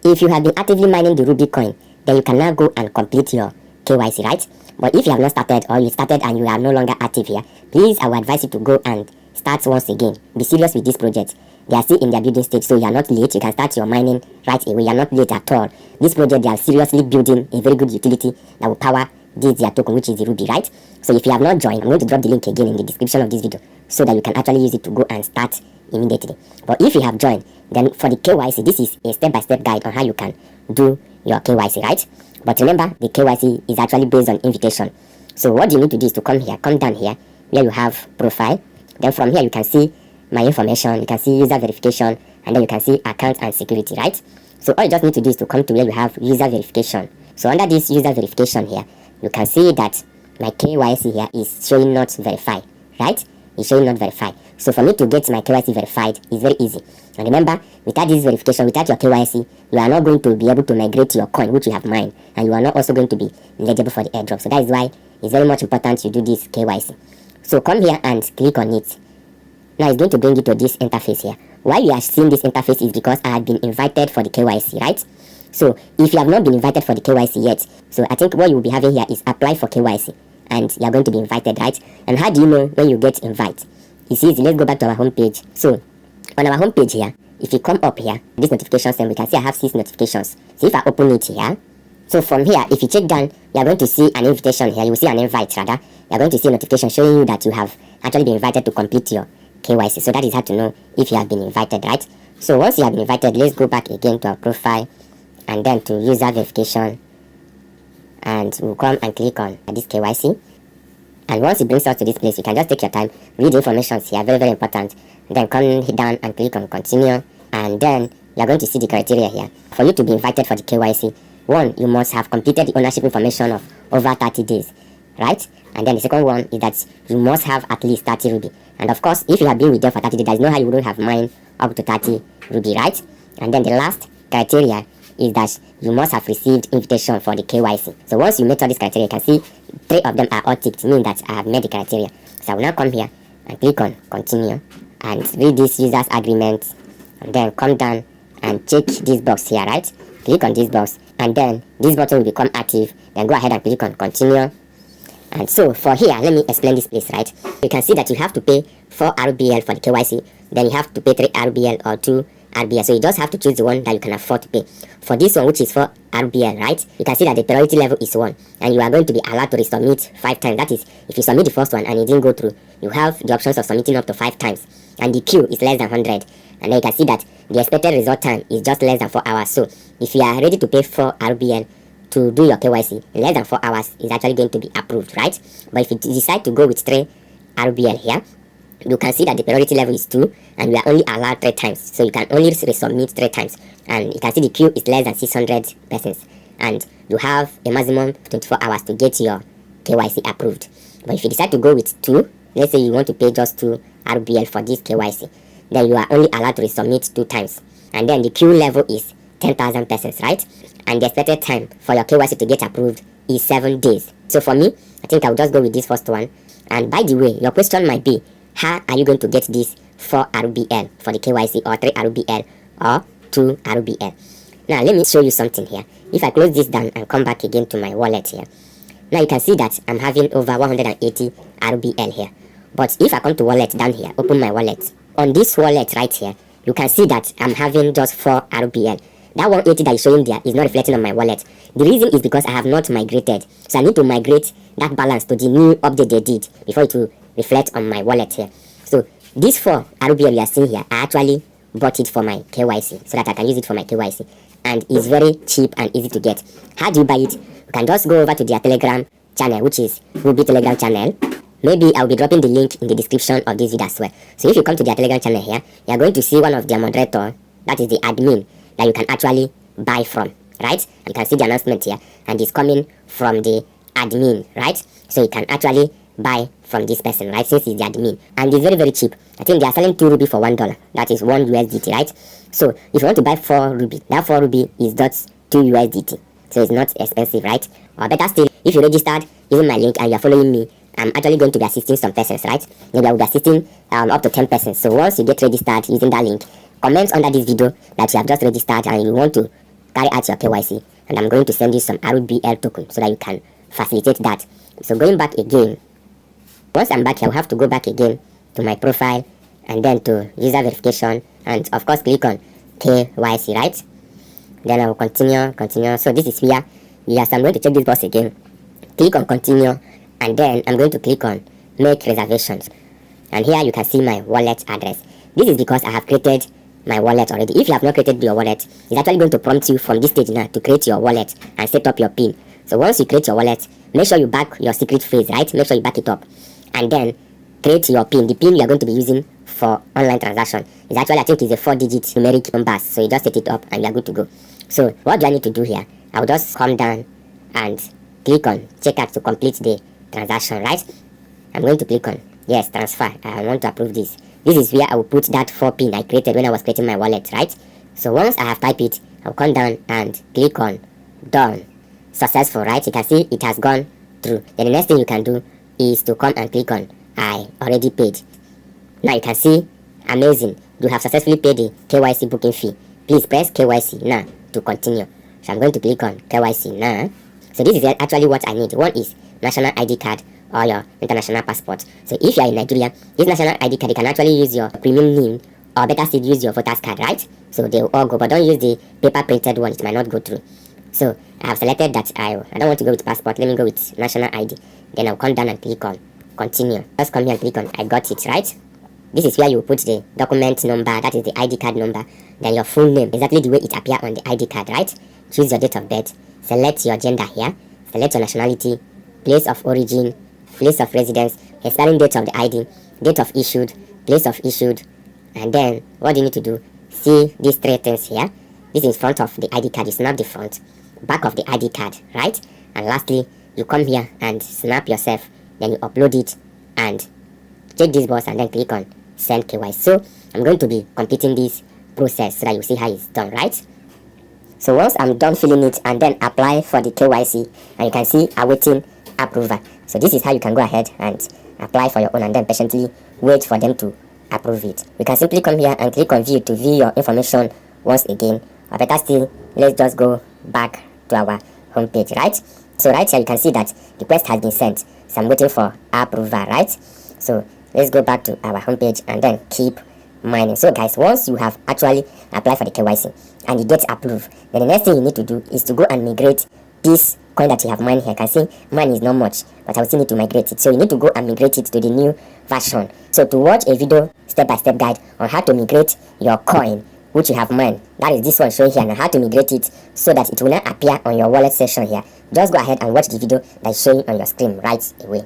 if you have been actively mining the Ruby coin, then you can now go and complete your KYC, right? But if you have not started, or you started and you are no longer active here, please, I would advise you to go and start once again. Be serious with this project. They are still in their building stage, so you are not late. You can start your mining right away. You are not late at all. This project, they are seriously building a very good utility that will power this their token, which is the Ruby, right? So if you have not joined, I'm going to drop the link again in the description of this video so that you can actually use it to go and start immediately. But if you have joined, then for the KYC, this is a step-by-step guide on how you can do your KYC, right? But remember, the KYC is actually based on invitation. So what you need to do is to come down here where you have profile. Then from here you can see my information, you can see user verification, and then you can see account and security, right? So all you just need to do is to come to where you have user verification. So under this user verification here, you can see that my KYC here is showing not verified, right? It's showing not verified. So for me to get my KYC verified is very easy. And remember, without this verification, without your KYC, you are not going to be able to migrate your coin which you have mined, and you are not also going to be eligible for the airdrop. So that is why it's very much important you do this KYC. So come here and click on it. Now it's going to bring you to this interface here. Why you are seeing this interface is because I have been invited for the KYC, right? So if you have not been invited for the KYC yet, so I think what you will be having here is apply for KYC, and you are going to be invited, right? And how do you know when you get invited? It's easy. Let's go back to our home page. So on our home page here, if you come up here, this notifications, then we can see I have 6 notifications. So if I open it here, so from here, if you check down, you are going to see an invitation here. You will see an invite rather. You are going to see a notification showing you that you have actually been invited to complete your KYC. So that is how to know if you have been invited, right? So once you have been invited, let's go back again to our profile and then to user verification, and we'll come and click on this KYC. And once it brings us to this place, you can just take your time, read the information here, very, very important. Then come down and click on continue, and then you're going to see the criteria here. For you to be invited for the KYC, 1, you must have completed the ownership information of over 30 days, right? And then the second one is that you must have at least 30 Ruby. And of course, if you have been with them for 30 days, there's no how you wouldn't have mined up to 30 Ruby, right? And then the last criteria is that you must have received invitation for the KYC. So once you meet all these criteria, you can see 3 of them are all ticked, meaning that I have met the criteria. So I will now come here and click on continue and read this user's agreement, and then come down and check this box here, right? Click on this box, and then this button will become active. Then go ahead and click on continue. And so for here, let me explain this place, right? You can see that you have to pay 4 RBL for the KYC, then you have to pay 3 RBL or 2 RBL. So you just have to choose the one that you can afford to pay. For this one, which is 4 RBL, right? You can see that the priority level is 1, and you are going to be allowed to resubmit 5 times. That is, if you submit the first one and it didn't go through, you have the options of submitting up to 5 times, and the queue is less than 100. And then you can see that the expected result time is just less than 4 hours. So if you are ready to pay 4 RBL to do your KYC, in less than 4 hours is actually going to be approved, right? But if you decide to go with 3 RBL here, you can see that the priority level is 2, and we are only allowed 3 times. So you can only resubmit 3 times. And you can see the queue is less than 600 persons. And you have a maximum of 24 hours to get your KYC approved. But if you decide to go with 2, let's say you want to pay just 2 RBL for this KYC, then you are only allowed to resubmit 2 times. And then the queue level is 10,000 persons, right? And the expected time for your KYC to get approved is 7 days. So for me, I think I'll just go with this first one. And by the way, your question might be, how are you going to get this 4 RBL for the KYC, or 3 RBL, or 2 RBL? Now let me show you something here. If I close this down and come back again to my wallet here, now you can see that I'm having over 180 RBL here. But if I come to wallet down here, open my wallet, on this wallet right here, you can see that I'm having just 4 RBL. That 180 that is showing there is not reflecting on my wallet. The reason is because I have not migrated. So I need to migrate that balance to the new update they did before it will reflect on my wallet here. So this 4 RBL you are seeing here, I actually bought it for my KYC so that I can use it for my KYC. And it's very cheap and easy to get. How do you buy it? You can just go over to their Telegram channel, which is Rubi Telegram channel. Maybe I'll be dropping the link in the description of this video as well. So if you come to their Telegram channel here, you are going to see one of their moderator, that is the admin, that you can actually buy from, right? You can see the announcement here, and it's coming from the admin, right? So you can actually buy from this person, right? Since he's the admin, and it's very, very cheap. I think they are selling 2 Ruby for $1. That is 1 USDT, right? So if you want to buy 4 Ruby, that 4 Ruby is just 2 USDT. So it's not expensive, right? Or better still, if you registered using my link and you're following me, I'm actually going to be assisting some persons, right? Maybe I will be assisting up to 10 persons. So once you get registered using that link, comment under this video that you have just registered and you want to carry out your KYC, and I'm going to send you some Rubi token so that you can facilitate that. So going back again, once I'm back here, I'll have to go back again to my profile and then to user verification, and of course click on KYC, right? Then I will continue. So this is where, yes, I'm going to check this box again. Click on continue, and then I'm going to click on make reservations. And here you can see my wallet address. This is because I have created my wallet already. If you have not created your wallet, it's actually going to prompt you from this stage now to create your wallet and set up your PIN. So once you create your wallet, make sure you back your secret phrase, right? Make sure you back it up, and then create your PIN. The PIN you are going to be using for online transaction is actually, I think, is a 4-digit numeric number. So you just set it up and you are good to go. So what do I need to do here? I'll just come down and click on checkout to complete the transaction, right? I'm going to click on yes, transfer. I want to approve this. This is where I will put that 4 PIN I created when I was creating my wallet, right? So once I have typed it, I'll come down and click on done. Successful, right? You can see it has gone through. Then the next thing you can do is to come and click on I already paid. Now you can see, amazing, you have successfully paid the KYC booking fee. Please press KYC now to continue. So I'm going to click on KYC now. So this is actually what I need. One is national ID card or your international passport. So if you are in Nigeria, this national ID card, you can actually use your premium NIN, or better still use your voter's card, right? So they will all go, but don't use the paper printed one, it might not go through. So I have selected that I don't want to go with passport, let me go with national ID. Then I'll come down and click on continue. Just come here and click on I got it, right? This is where you put the document number, that is the ID card number, then your full name, exactly the way it appears on the ID card, right? Choose your date of birth, select your gender here, select your nationality, place of origin, place of residence, expiring date of the ID, date of issued, place of issued, and then what do you need to do? See these 3 things here. This is front of the ID card, you snap the front, back of the ID card, right? And lastly, you come here and snap yourself, then you upload it and check this box and then click on send KYC. So I'm going to be completing this process so that you see how it's done, right? So once I'm done filling it and then apply for the KYC, and you can see awaiting approval. So this is how you can go ahead and apply for your own and then patiently wait for them to approve it. We can simply come here and click on view to view your information once again, or better still, let's just go back to our home page, right? So right here you can see that the request has been sent, so I'm waiting for approval, right? So let's go back to our home page and then keep mining. So guys, once you have actually applied for the KYC and you get approved, then the next thing you need to do is to go and migrate this coin that you have mined here. You can see mine is not much, but I will still need to migrate it. So you need to go and migrate it to the new version. So to watch a video step-by-step guide on how to migrate your coin which you have mined, that is this one showing here, and how to migrate it so that it will not appear on your wallet section here, just go ahead and watch the video that is showing on your screen right away.